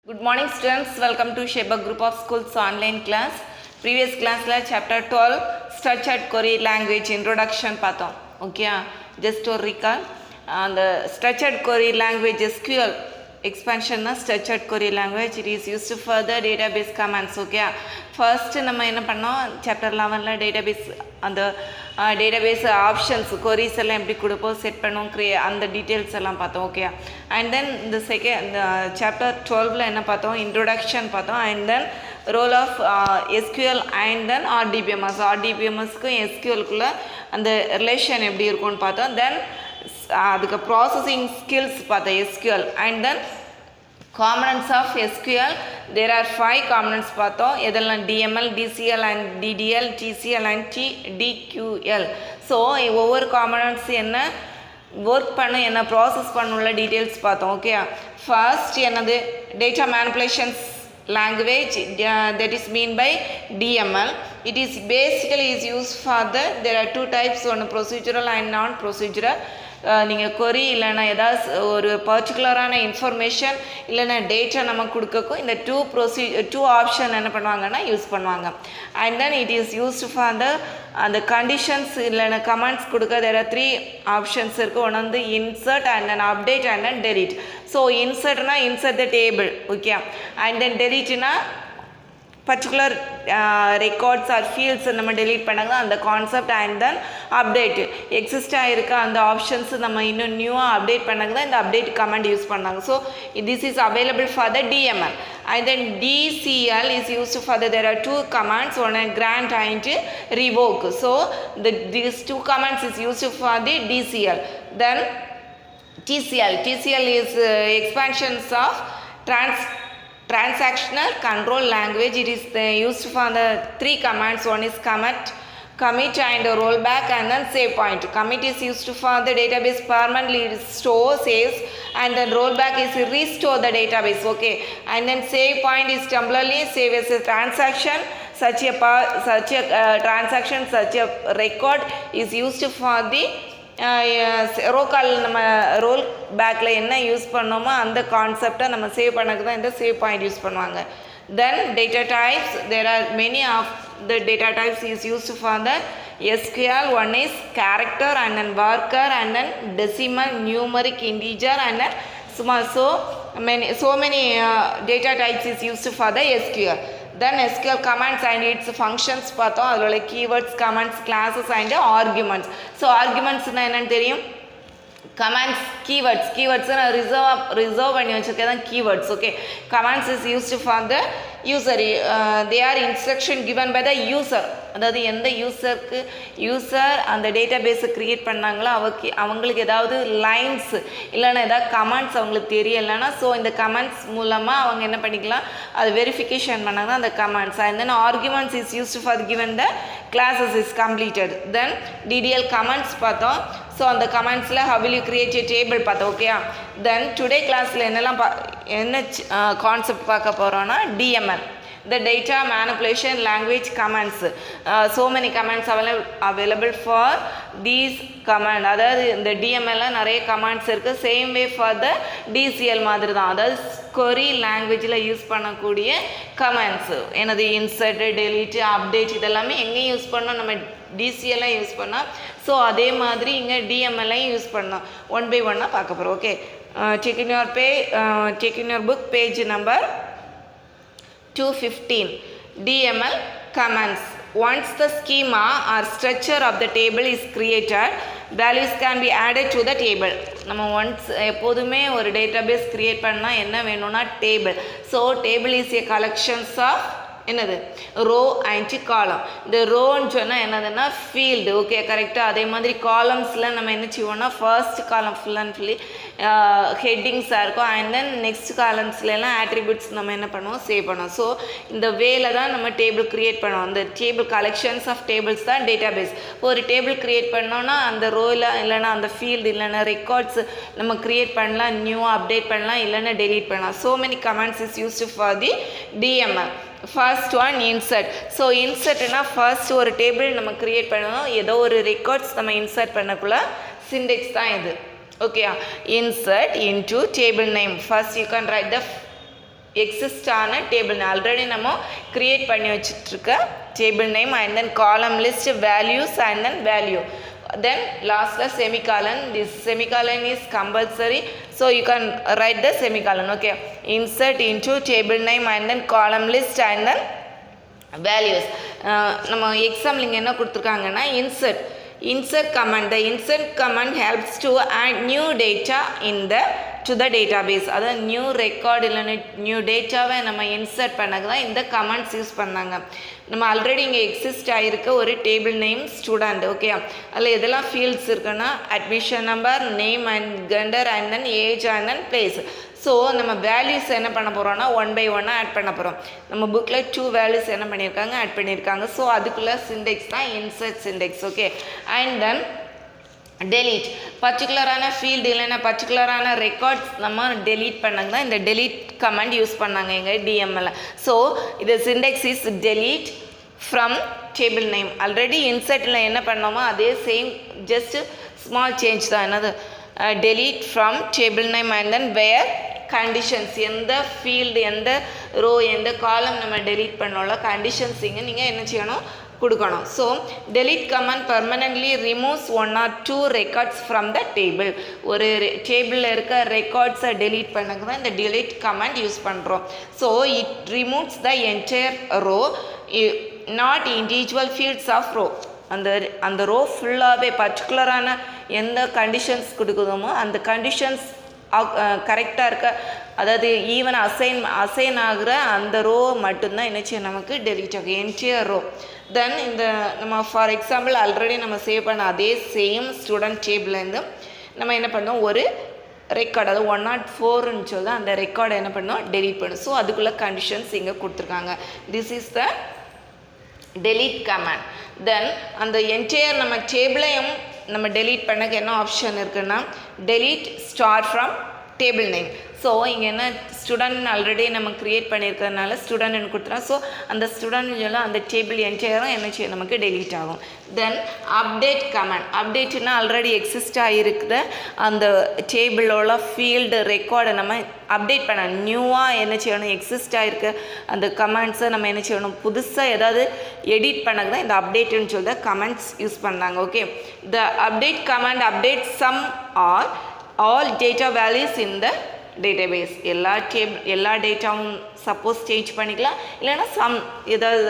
Good morning students, welcome to Sheba Group of Schools online class. Previous class la chapter 12 structured query language introduction பார்த்தோம். Okay, just to recall the structured query language SQL expansion na structured query language it is used for the database commands. Okay, first நம்ம என்ன பண்ணோம் chapter 11 ல database அந்த database options queries எல்லாம் எப்படி கொடுப்போம் set பண்ணுவோம் அந்த டீடைல்ஸ் எல்லாம் பார்த்தோம். ஓகே, அண்ட் தென் இந்த செகண்ட் chapter 12 ல என்ன பார்த்தோம் இன்ட்ரோடக்ஷன் பார்த்தோம். And then role of SQL and then RDBMSக்கும் SQLக்குள்ள அந்த ரிலேஷன் எப்படி இருக்கும்னு பார்த்தோம். தென் அதுக்கு ப்ராசஸிங் ஸ்கில்ஸ் பார்த்தோம் SQL. And then components of SQL there are 5 components பார்த்தோம். எதெல்லாம் DML, DCL and DDL, TCL and DQL. So ஒவ்வொரு components என்ன ஒர்க் பண்ண என்ன ப்ராசஸ் பண்ணுள்ள டீட்டெயில்ஸ் பார்த்தோம். ஓகே, ஃபர்ஸ்ட் என்னது data manipulations language that is mean by DML. It is basically is used for there are two types, one procedural and non procedural. நீங்கள் கொரி இல்லைன்னா ஏதாவது ஒரு பர்டிகுலரான இன்ஃபர்மேஷன் இல்லைன்னா டேட்டா நம்ம கொடுக்கக்கும் இந்த டூ ஆப்ஷன் என்ன பண்ணுவாங்கன்னா யூஸ் பண்ணுவாங்க. And then it is used for அந்த கண்டிஷன்ஸ் இல்லைன்னா கமெண்ட்ஸ் கொடுக்க there are 3 ஆப்ஷன்ஸ் இருக்குது. ஒன்று வந்து insert and then update and then delete. So இன்சர்ட்னா insert the table. Okay, and then டெலிட்னா பர்டிகுலர் ரெக்கார்ட்ஸ் ஆர் ஃபீல்ட்ஸ் நம்ம டெலீட் பண்ணாங்க அந்த கான்செப்ட். அண்ட் தென் அப்டேட் எக்ஸிஸ்டாக இருக்க அந்த ஆப்ஷன்ஸ் நம்ம இன்னும் நியூவாக அப்டேட் பண்ணாங்க தான் இந்த அப்டேட் கமெண்ட் யூஸ் பண்ணாங்க. So this is available for the DML. And then DCL is used for there are 2 commands, one grant and revoke. So these 2 commands is used for the DCL. Then TCL is expansions of transactional control language. It is used for the 3 commands. One is commit and rollback and then save point. Commit is used for the database permanently saves, and then rollback is restore the database. Okay, and then save point is temporarily save as a transaction. Such a transaction, such a record is used for the ரோக்கால் நம்ம role பேக்கில் என்ன use பண்ணோமோ அந்த கான்செப்டை நம்ம save பண்ணக்கு தான் இந்த save point use பண்ணுவாங்க. Then data types there are many of the data types is used for the SQL. One is character and then worker and then decimal, numeric, integer and then small. So many data types is used for the SQL. Then SQL commands and its functions பார்த்தோம். அதில் keywords, commands, classes and arguments. So ஆர்குமெண்ட்ஸ்னால் என்னென்னு தெரியும், commands keywords நான் reserve பண்ணி வச்சுருக்கேன் தான் keywords. Okay, commands is used for the user. They are instruction given by the user. அதாவது எந்த யூசர் அந்த டேட்டா பேஸை க்ரியேட் பண்ணாங்களோ அவங்களுக்கு ஏதாவது லைன்ஸ் இல்லைன்னா ஏதாவது கமெண்ட்ஸ் அவங்களுக்கு தெரியலைன்னா ஸோ இந்த கமெண்ட்ஸ் மூலமாக அவங்க என்ன பண்ணிக்கலாம் அது வெரிஃபிகேஷன் பண்ணாங்கன்னா அந்த comments. And then arguments is used for given the classes is completed. Then DDL comments பார்த்தோம். ஸோ அந்த கமெண்ட்ஸில் how will you create a table பார்த்தோம். ஓகே, தென் டுடே கிளாஸில் என்ன கான்செப்ட் பார்க்க போகிறோன்னா DML, the data manipulation language commands. So many commands available for these command. அதாவது இந்த DML நிறைய கமாண்ட்ஸ் இருக்குது. Same way for the DCL மாதிரி தான். அதாவது கொரி லாங்குவேஜில் யூஸ் பண்ணக்கூடிய கமாண்ட்ஸ் எனது இன்சர்ட், டெலிட், அப்டேட் இதெல்லாமே எங்கேயும் யூஸ் பண்ணோம் நம்ம DCL யூஸ் பண்ணோம். ஸோ அதே மாதிரி இங்கே DML யூஸ் பண்ணோம். 1 by 1 பார்க்க போகிறோம். Okay, check in your book page number 215. DML commands. Once the schema or structure of the table is created, values can be added to the table. நம்ம once எப்போதுமே ஒரு database create பண்ணால் என்ன வேணும்னா table. So table is a collections of என்னது row and column. இந்த ரோன்னு சொன்னால் என்னதுன்னா ஃபீல்டு. ஓகே, கரெக்டாக. அதே மாதிரி காலம்ஸில் நம்ம என்ன செய்வோம்னா first column full and fully ஹெட்டிங்ஸாக இருக்கும். அண்ட் தென் நெக்ஸ்ட் காலம்ஸ்லாம் ஆட்ரிபியூட்ஸ் நம்ம என்ன பண்ணுவோம் சேவ் பண்ணுவோம். ஸோ இந்த வேல தான் நம்ம டேபிள் க்ரியேட் பண்ணுவோம். அந்த டேபிள் கலெக்ஷன்ஸ் ஆஃப் டேபிள்ஸ் தான் டேட்டாபேஸ். ஒரு டேபிள் க்ரியேட் பண்ணோன்னா அந்த ரோவில் இல்லைன்னா அந்த ஃபீல்டு இல்லைன்னா ரெக்கார்ட்ஸ் நம்ம க்ரியேட் பண்ணலாம், நியூவாக அப்டேட் பண்ணலாம் இல்லைன்னா டெலீட் பண்ணலாம். So many comments is used for the DML. First one insert. So இன்சர்ட்னா ஃபர்ஸ்ட் ஒரு டேபிள் நம்ம க்ரியேட் பண்ணணும், ஏதோ ஒரு ரெக்கார்ட்ஸ் நம்ம இன்சர்ட் பண்ணக்குள்ள சிண்டெக்ஸ் தான் இது. Okay, insert into table name. First you can write the எக்ஸிஸ்டான டேபிள் ஆல்ரெடி நம்ம க்ரியேட் பண்ணி வச்சுட்ருக்க table name and then column list values and then value. Then last the semicolon. This semicolon is compulsory, so you can write the semicolon. Okay, insert into table name and then column list and then values. நம்ம example இங்கே என்ன கொடுத்துருக்காங்கன்னா insert command. The insert command helps to add new data in the to the database. அதாவது new record இல்லைன்னா new டேட்டாவை நம்ம insert பண்ணக்கு தான் இந்த கமெண்ட்ஸ் யூஸ் பண்ணாங்க. நம்ம ஆல்ரெடி இங்கே எக்ஸிஸ்ட் ஆகிருக்க ஒரு டேபிள் நேம் ஸ்டூடெண்ட். ஓகே, அதில் எதெல்லாம் ஃபீல்ட்ஸ் இருக்குன்னா admission number, name and gender and then age and then place. So நம்ம வேல்யூஸ் என்ன பண்ண போகிறோம்னா 1 by 1 ஆட் பண்ண போகிறோம். நம்ம புக்கில் 2 வேல்யூஸ் என்ன பண்ணியிருக்காங்க ஆட் பண்ணியிருக்காங்க. ஸோ அதுக்குள்ளே சிண்டெக்ஸ் தான் insert syntax. Okay, and then delete பர்டிகுலரான ஃபீல்டு இல்லைன்னா பர்டிகுலரான ரெக்கார்ட்ஸ் நம்ம டெலீட் பண்ணாங்க தான் இந்த delete கமெண்ட் யூஸ் பண்ணாங்க எங்கள் டிஎம்எல்ல. ஸோ இது syntax is delete from table name. Already இன்சர்ட்டில் என்ன பண்ணோமோ அதே சேம் ஜஸ்ட் ஸ்மால் சேஞ்ச் தான். என்னது delete from table name and then where conditions. எந்த ஃபீல்டு எந்த ரோ எந்த காலம் நம்ம delete பண்ணோம்ல கண்டிஷன்ஸ் இங்கே நீங்கள் என்ன செய்யணும் கொடுக்கணும். So delete command permanently removes 1 or 2 records from the table. ஒரு டேபிளில் இருக்க ரெக்கார்ட்ஸை delete பண்ணக்கு தான் இந்த delete command யூஸ் பண்ணுறோம். So it removes the entire row, not individual fields of row. அந்த ரோ ஃபுல்லாகவே பர்டிகுலரான எந்த கண்டிஷன்ஸ் கொடுக்குதோமோ அந்த கண்டிஷன்ஸ் கரெக்டாக இருக்க, அதாவது ஈவன் அசைன் ஆகிற அந்த ரோ மட்டும்தான் என்ன செய்யும் நமக்கு delete ஆகும் என்டையர் ரோ. தென் இந்த நம்ம ஃபார் எக்ஸாம்பிள் ஆல்ரெடி நம்ம சேவ் பண்ண அதே சேம் ஸ்டூடெண்ட் டேபிள்லேருந்து நம்ம என்ன பண்ணோம் ஒரு ரெக்கார்டு, அதாவது 104ன்னு சொல்லி அந்த ரெக்கார்டை என்ன பண்ணோம் delete பண்ணோம். ஸோ அதுக்குள்ளே கண்டிஷன்ஸ் இங்கே கொடுத்துருக்காங்க. This is the delete command. தென் அந்த என்டையர் நம்ம டேபிளையும் நம்ம delete பண்ணக்கு என்ன ஆப்ஷன் இருக்குன்னா delete star from table name. So இங்கே என்ன ஸ்டூடெண்ட் ஆல்ரெடி நம்ம க்ரியேட் பண்ணியிருக்கிறதுனால ஸ்டூடெண்ட்னு கொடுத்துறோம். ஸோ அந்த ஸ்டூடெண்ட் சொல்லலாம் அந்த டேபிள் என்டையரும் என்ன செய்யும் நமக்கு delete ஆகும். தென் அப்டேட் கமெண்ட். அப்டேட்னா ஆல்ரெடி எக்ஸிஸ்ட் ஆகிருக்குது அந்த டேபிளோட ஃபீல்டு ரெக்கார்டை நம்ம அப்டேட் பண்ண நியூவாக என்ன செய்யணும் எக்ஸிஸ்ட் ஆகிருக்கு அந்த கமெண்ட்ஸை நம்ம என்ன செய்யணும் புதுசாக ஏதாவது எடிட் பண்ணக்கு தான் இந்த அப்டேட்டுன்னு சொல்லி கமெண்ட்ஸ் யூஸ் பண்ணாங்க. Okay, the update command update some or all data values in the database. எல்லா டேட்டாவும் சப்போஸ் சேஞ்ச் பண்ணிக்கலாம், இல்லைன்னா சம் ஏதாவது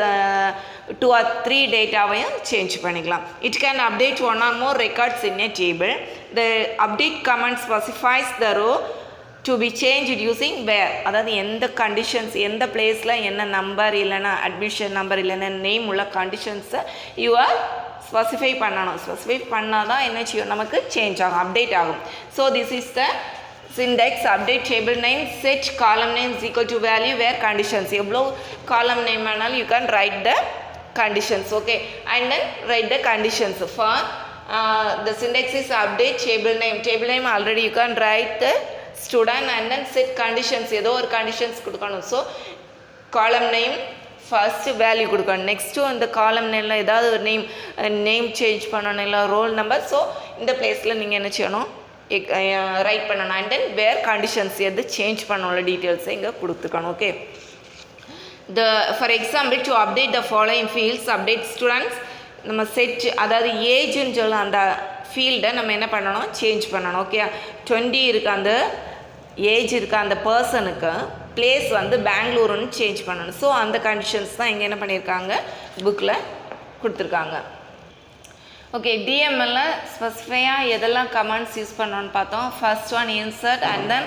2 or 3 டேட்டாவையும் சேஞ்ச் பண்ணிக்கலாம். It can update 1 or more records in a table. The update command specifies the row to be changed using where. அதாவது எந்த conditions எந்த பிளேஸில் என்ன நம்பர் இல்லைன்னா அட்மிஷன் நம்பர் இல்லைன்னா நேம் உள்ள கண்டிஷன்ஸை யூ ஆர் ஸ்பெசிஃபை பண்ணணும். ஸ்பெசிஃபை பண்ணால் தான் என்ன செய்யும் நமக்கு சேஞ்ச் ஆகும் அப்டேட் ஆகும். So this is the syntax. update table name, set column name is equal to value where conditions. எவ்வளோ column name வேணாலும் you can write the conditions. Okay, and then write the conditions. For the syntax is update table name. Table name already you can write the student and then set conditions. ஏதோ ஒரு conditions கொடுக்கணும். So column name first value கொடுக்கணும். Next அந்த காலம் நேமில் ஏதாவது ஒரு name change பண்ணணும் இல்லை ரோல் நம்பர். ஸோ இந்த பிளேஸில் நீங்கள் என்ன செய்யணும் ரைட் பண்ணணும். அண்ட் தென் வேர் கண்டிஷன்ஸ் எது சேஞ்ச் பண்ணணும்ல டீட்டெயில்ஸை இங்கே கொடுத்துக்கணும். Okay, for example to update the following fields update students. நம்ம செட் அதாவது ஏஜ்ன்னு சொல்ல அந்த ஃபீல்டை நம்ம என்ன பண்ணணும் சேஞ்ச் பண்ணணும். ஓகே, 20 இருக்க அந்த ஏஜ் இருக்க அந்த பர்சனுக்கு பிளேஸ் வந்து பெங்களூருன்னு சேஞ்ச் பண்ணணும். ஸோ அந்த கண்டிஷன்ஸ் தான் இங்கே என்ன பண்ணியிருக்காங்க புக்கில் கொடுத்துருக்காங்க. ஓகே, டிஎம்எல்ல ஸ்பெசிஃபையாக எதெல்லாம் கமெண்ட்ஸ் யூஸ் பண்ணோன்னு பார்த்தோம். First one insert and then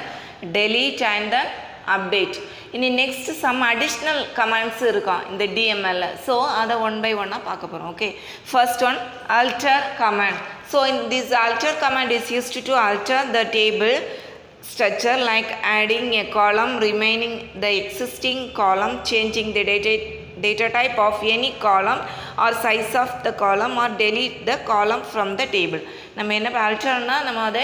delete and then update. இனி நெக்ஸ்ட் சம் அடிஷ்னல் கமெண்ட்ஸ் இருக்கும் இந்த டிஎம்எல்ல. ஸோ அதை 1 by 1 பார்க்க போகிறோம். Okay, first one alter command. So this alter command is used to alter the table structure like adding a column, remaining the existing column, changing the data type of any column or size of the column or delete the column from the table. நம்ம என்ன ஆல்டர்னா நம்ம அதை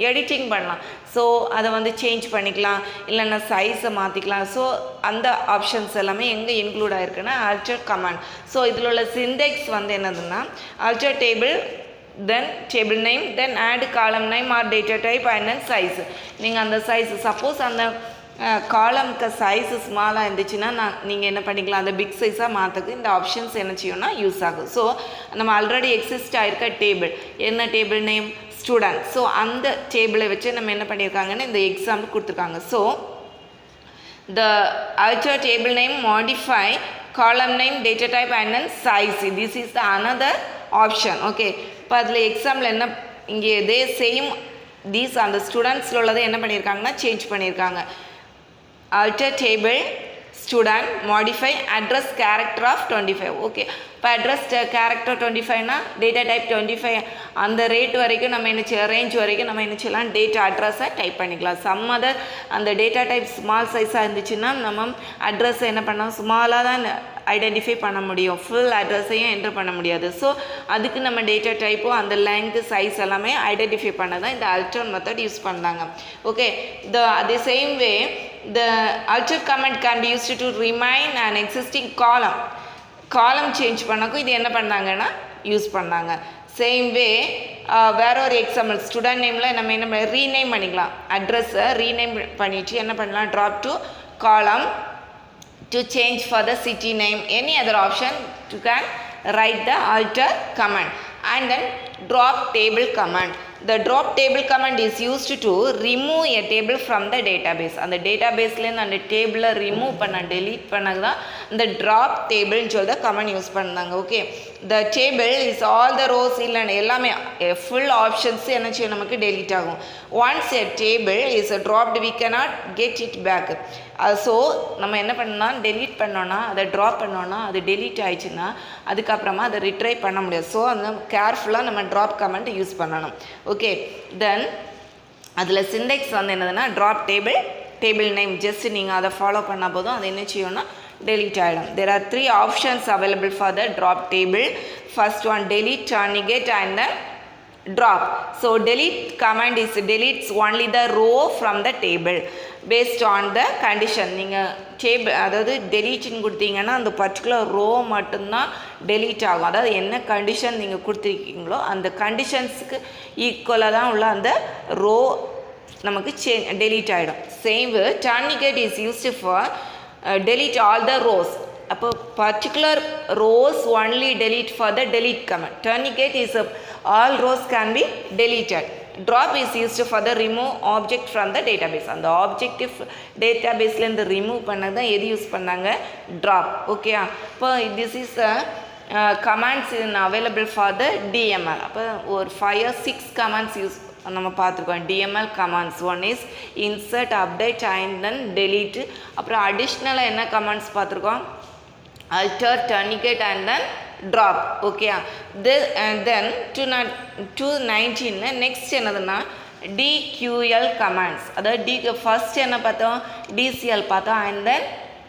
editing பண்ணலாம். So அதை வந்து change பண்ணிக்கலாம், இல்லைன்னா சைஸை மாற்றிக்கலாம். ஸோ அந்த ஆப்ஷன்ஸ் எல்லாமே எங்கே இன்க்ளூட் ஆகிருக்குன்னா alter command. ஸோ இதில் உள்ள சிண்டெக்ஸ் வந்து என்னதுன்னா alter table, then table name, then add column name or data type and then size. நீங்கள் அந்த சைஸ் சப்போஸ் அந்த காலம்க்கு சைஸு ஸ்மாலாக இருந்துச்சுன்னா நீங்கள் என்ன பண்ணிக்கலாம், அந்த பிக் சைஸாக மாற்றுக்கு இந்த ஆப்ஷன்ஸ் என்ன செய்யணும்னா யூஸ் ஆகும். ஸோ நம்ம ஆல்ரெடி எக்ஸிஸ்ட் ஆகிருக்க டேபிள், என்ன டேபிள் நேம் ஸ்டூடெண்ட். ஸோ அந்த டேபிளை வச்சு நம்ம என்ன பண்ணியிருக்காங்கன்னு இந்த எக்ஸாம்பிள் கொடுத்துருக்காங்க. So the alter table name, modify column name, data type and then size. This is the another option. Okay, இப்போ அதில் எக்ஸாம்பிள் என்ன இங்கே இதே சேம் தீஸ் அந்த ஸ்டூடெண்ட்ஸில் உள்ளதை என்ன பண்ணியிருக்காங்கன்னா சேஞ்ச் பண்ணியிருக்காங்க. alter table student, modify address character of 25. Okay, இப்போ அட்ரஸ் கேரக்டர் 25னா டேட்டா டைப் 25 அந்த ரேட் வரைக்கும் நம்ம என்ன செய்யலாம், ரேஞ்ச் வரைக்கும் நம்ம என்ன செய்யலாம், டேட்டா அட்ரஸை டைப் பண்ணிக்கலாம். சம் அதர் அந்த டேட்டா டைப் ஸ்மால் சைஸாக இருந்துச்சுன்னா நம்ம அட்ரஸை என்ன பண்ணோம், ஸ்மாலாக தான் ஐடென்டிஃபை பண்ண முடியும், ஃபுல் அட்ரஸையும் என்ட்ரு பண்ண முடியாது. ஸோ அதுக்கு நம்ம டேட்டா டைப்பும் அந்த லெங்க் சைஸ் எல்லாமே ஐடென்டிஃபை பண்ண தான் இந்த அல்டர் மெத்தட் யூஸ் பண்ணாங்க. Okay, the same way the alter command can be used to remind an existing column change பண்ணக்கும் இது என்ன பண்ணாங்கன்னா யூஸ் பண்ணாங்க. சேம் வே வேற ஒரு எக்ஸாம்பிள் ஸ்டூடெண்ட் நேமில் நம்ம என்ன ரீநேம் பண்ணிக்கலாம், அட்ரஸை ரீநேம் பண்ணிவிட்டு என்ன பண்ணலாம், ட்ராப் டு காலம் to change for the city name, any other option you can write the alter command. And then drop table command. The drop table command is used to remove a table from the database. அந்த டேட்டாபேஸ்லேருந்து அந்த டேபிளை remove பண்ண delete பண்ணது தான் இந்த drop டேபிள்னு சொல்லி command use பண்ணாங்க. Okay, the table is all the rows இல்லைன்னு எல்லாமே ஃபுல் ஆப்ஷன்ஸ் என்ன செய்யும் நமக்கு டெலீட் ஆகும். Once a table is dropped we cannot get it back. So நம்ம என்ன பண்ணோம்னா டெலீட் பண்ணோன்னா அதை ட்ராப் பண்ணோன்னா அது டெலீட் ஆயிடுச்சுன்னா அதுக்கப்புறமா அதை ரிட்ரை பண்ண முடியாது. ஸோ அந்த கேர்ஃபுல்லாக நம்ம ட்ராப் கமெண்ட் யூஸ் பண்ணணும். ஓகே, தென் அதில் சிண்டெக்ஸ் வந்து என்னதுன்னா ட்ராப் டேபிள் நேம் ஜஸ்ட் நீங்கள் அதை ஃபாலோ பண்ணால் போதும், அது என்ன செய்யணும்னா delete ஆகிடும். There are 3 options available for the drop table. First one delete, turnigate and then drop. So delete command is deletes only the row from the table based on the condition. நீங்கள் table அதாவது டெலீட்னு கொடுத்தீங்கன்னா அந்த particular row மட்டும்தான் delete ஆகும். அதாவது என்ன condition நீங்கள் கொடுத்துருக்கீங்களோ அந்த கண்டிஷன்ஸுக்கு ஈக்குவலாக தான் உள்ள அந்த ரோ நமக்கு டெலீட் ஆகிடும். Same turnigate is used for delete all the rows. அப்போ particular rows only delete for the delete command. Turnigate is all rows can be deleted. Drop is used for the remove object from the database. அந்த objective டேட்டாபேஸ்லேருந்து remove பண்ணது தான் எது use பண்ணாங்க, drop. Okay, இப்போ this is commands available for the DML. அப்போ ஒரு 5 or 6 commands use நம்ம பார்த்துருக்கோம். DML commands one is insert, update and then delete. அப்புறம் அடிஷ்னலாக என்ன கமாண்ட்ஸ் பார்த்துருக்கோம், alter, turnigate and then drop. Okay, and then 219 next என்னதுன்னா DQL கமாண்ட்ஸ். அதாவது ஃபர்ஸ்ட் என்ன பார்த்தோம், DCL பார்த்தோம் அண்ட் தென்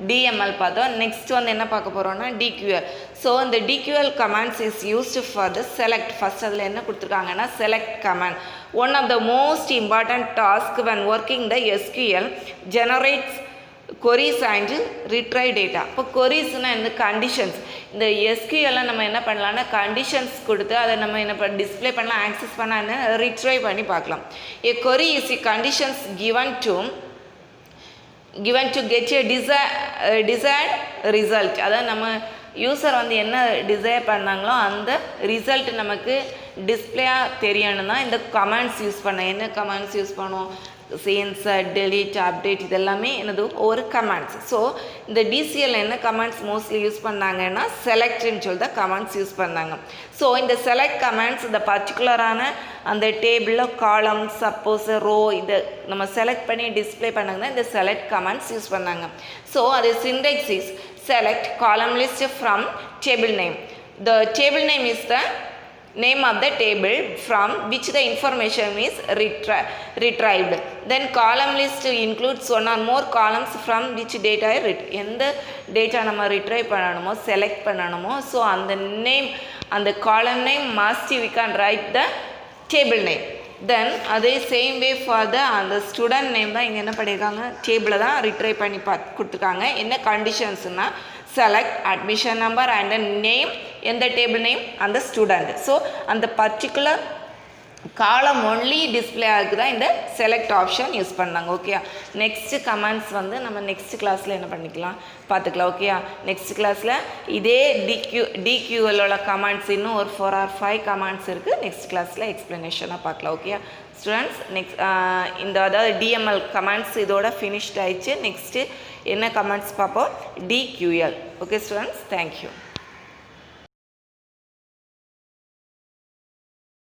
DML பார்த்தோம். நெக்ஸ்ட் வந்து என்ன பார்க்க போகிறோம்னா DQL. ஸோ இந்த DQL commands is used for the select. First அதில் என்ன கொடுத்துருக்காங்கன்னா select command. One of the most important task when working the SQL generates queries and retrieve data. இப்போ queriesனால் இந்த கண்டிஷன்ஸ், இந்த SQL நம்ம என்ன பண்ணலாம்னா கண்டிஷன்ஸ் கொடுத்து அதை நம்ம என்ன டிஸ்பிளே பண்ணலாம், ஆக்சஸ் பண்ண ரிட்ரைவ் பண்ணி பார்க்கலாம். A query is a conditions given to get a desired result. அதாவது நம்ம யூசர் வந்து என்ன டிசைர் பண்ணாங்களோ அந்த ரிசல்ட் நமக்கு டிஸ்பிளேயாக தெரியணும் தான் இந்த கமாண்ட்ஸ் யூஸ் பண்ண. என்ன கமாண்ட்ஸ் யூஸ் பண்ணுவோம், இன்சர்ட், டெலீட், அப்டேட், இதெல்லாமே என்னது ஒரு கமாண்ட்ஸ். ஸோ இந்த DCL என்ன கமாண்ட்ஸ் மோஸ்ட்லி யூஸ் பண்ணாங்கன்னா செலக்ட்னு சொல்லி தான் கமாண்ட்ஸ் யூஸ் பண்ணாங்க. ஸோ இந்த செலக்ட் கமாண்ட்ஸ் இந்த பர்டிகுலரான அந்த டேபிளில் காலம், சப்போஸ் ரோ இதை நம்ம செலக்ட் பண்ணி டிஸ்பிளே பண்ணாங்கன்னா இந்த செலக்ட் கமாண்ட்ஸ் யூஸ் பண்ணாங்க. ஸோ அது Sintex is select column list from table name. The table name is the name of the table from which the information is retrieved. Then column list includes one or more columns from which data is எந்த data நம்ம retrieve பண்ணணுமோ select பண்ணணுமோ so அந்த name அந்த column name must we can write the table name. தென் அதே same way for the அந்த student name தான் இங்கே என்ன பண்ணியிருக்காங்க, டேபிளை தான் ரிட்ரைவ் பண்ணி கொடுத்துருக்காங்க. என்ன கண்டிஷன்ஸ்னால் select admission number and name, எந்த டேபிள் நேம் அந்த ஸ்டூடெண்ட். ஸோ அந்த பர்டிகுலர் காலம் ஒன்லி டிஸ்பிளே ஆகுது தான் இந்த செலக்ட் ஆப்ஷன் யூஸ் பண்ணாங்க. ஓகே, நெக்ஸ்ட்டு கமெண்ட்ஸ் வந்து நம்ம நெக்ஸ்ட் கிளாஸில் என்ன பண்ணிக்கலாம் பார்த்துக்கலாம். ஓகே, நெக்ஸ்ட் கிளாஸில் இதே டிக்யூஎல்லோட கமெண்ட்ஸ் இன்னும் ஒரு 4 or 5 கமெண்ட்ஸ் இருக்குது. நெக்ஸ்ட் கிளாஸில் எக்ஸ்ப்ளனேஷனாக பார்க்கலாம். ஓகே ஸ்டூடெண்ட்ஸ், நெக்ஸ்ட் இந்த அதாவது டிஎம்எல் கமெண்ட்ஸ் இதோட ஃபினிஷ்ட் ஆயிடுச்சு. நெக்ஸ்ட்டு என்ன கமெண்ட்ஸ் பார்ப்போம், டிக்யூஎல். Okay students, thank you.